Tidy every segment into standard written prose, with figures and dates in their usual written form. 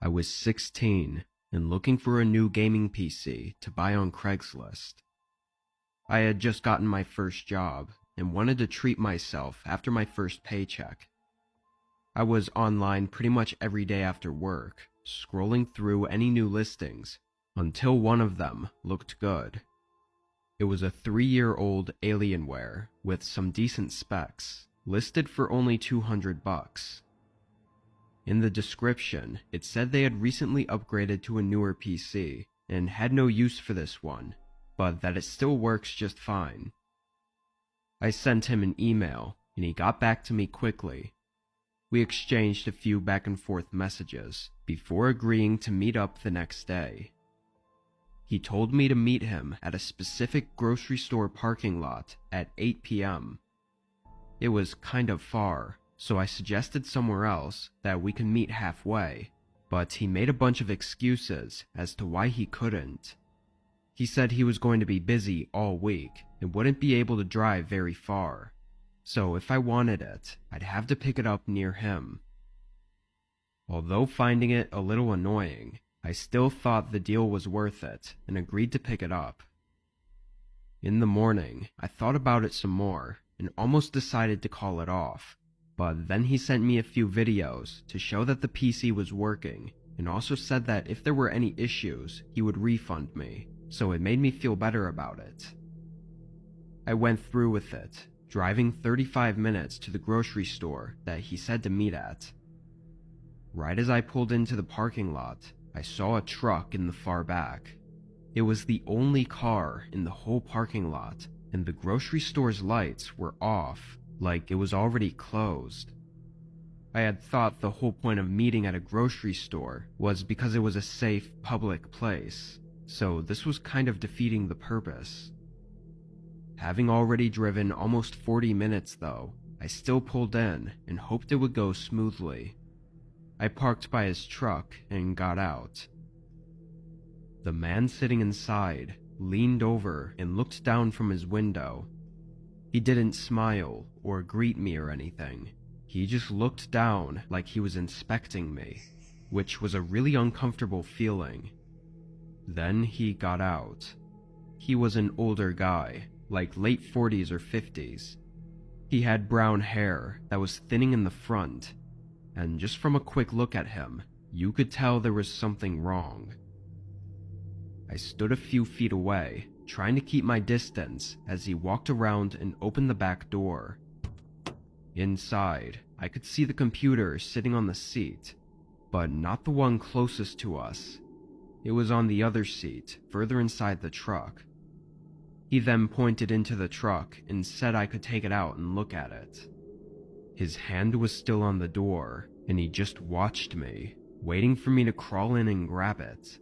I was 16 and looking for a new gaming PC to buy on Craigslist. I had just gotten my first job and wanted to treat myself after my first paycheck. I was online pretty much every day after work, scrolling through any new listings until one of them looked good. It was a 3-year-old Alienware with some decent specs, listed for only $200. In the description, it said they had recently upgraded to a newer PC and had no use for this one, but that it still works just fine. I sent him an email, and he got back to me quickly. We exchanged a few back and forth messages before agreeing to meet up the next day. He told me to meet him at a specific grocery store parking lot at 8 p.m. It was kind of far, so I suggested somewhere else that we could meet halfway, but he made a bunch of excuses as to why he couldn't. He said he was going to be busy all week and wouldn't be able to drive very far, so if I wanted it, I'd have to pick it up near him. Although finding it a little annoying, I still thought the deal was worth it and agreed to pick it up. In the morning, I thought about it some more and almost decided to call it off, but then he sent me a few videos to show that the PC was working and also said that if there were any issues, he would refund me, so it made me feel better about it. I went through with it, driving 35 minutes to the grocery store that he said to meet at. Right as I pulled into the parking lot, I saw a truck in the far back. It was the only car in the whole parking lot, and the grocery store's lights were off, like it was already closed. I had thought the whole point of meeting at a grocery store was because it was a safe, public place, so this was kind of defeating the purpose. Having already driven almost 40 minutes though, I still pulled in and hoped it would go smoothly. I parked by his truck and got out. The man sitting inside leaned over and looked down from his window. He didn't smile or greet me or anything. He just looked down like he was inspecting me, which was a really uncomfortable feeling. Then he got out. He was an older guy, like late 40s or 50s. He had brown hair that was thinning in the front, and just from a quick look at him, you could tell there was something wrong. I stood a few feet away, trying to keep my distance as he walked around and opened the back door. Inside, I could see the computer sitting on the seat, but not the one closest to us. It was on the other seat, further inside the truck. He then pointed into the truck and said I could take it out and look at it. His hand was still on the door, and he just watched me, waiting for me to crawl in and grab it.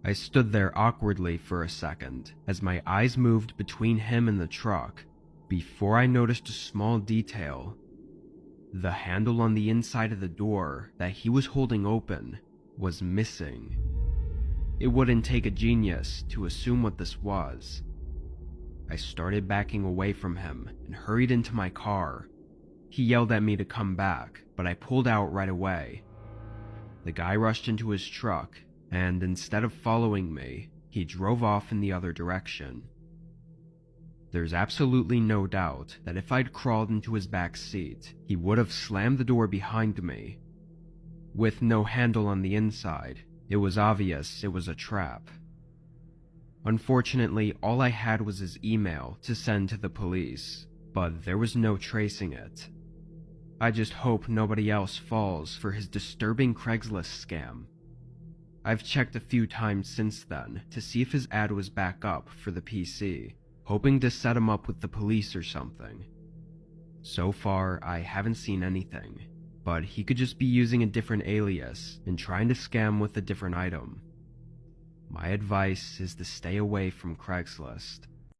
I stood there awkwardly for a second as my eyes moved between him and the truck before I noticed a small detail. The handle on the inside of the door that he was holding open was missing. It wouldn't take a genius to assume what this was. I started backing away from him and hurried into my car. He yelled at me to come back, but I pulled out right away. The guy rushed into his truck, and instead of following me, he drove off in the other direction. There's absolutely no doubt that if I'd crawled into his back seat, he would have slammed the door behind me. With no handle on the inside, it was obvious it was a trap. Unfortunately, all I had was his email to send to the police, but there was no tracing it. I just hope nobody else falls for his disturbing Craigslist scam. I've checked a few times since then to see if his ad was back up for the PC, hoping to set him up with the police or something. So far, I haven't seen anything, but he could just be using a different alias and trying to scam with a different item. My advice is to stay away from Craigslist.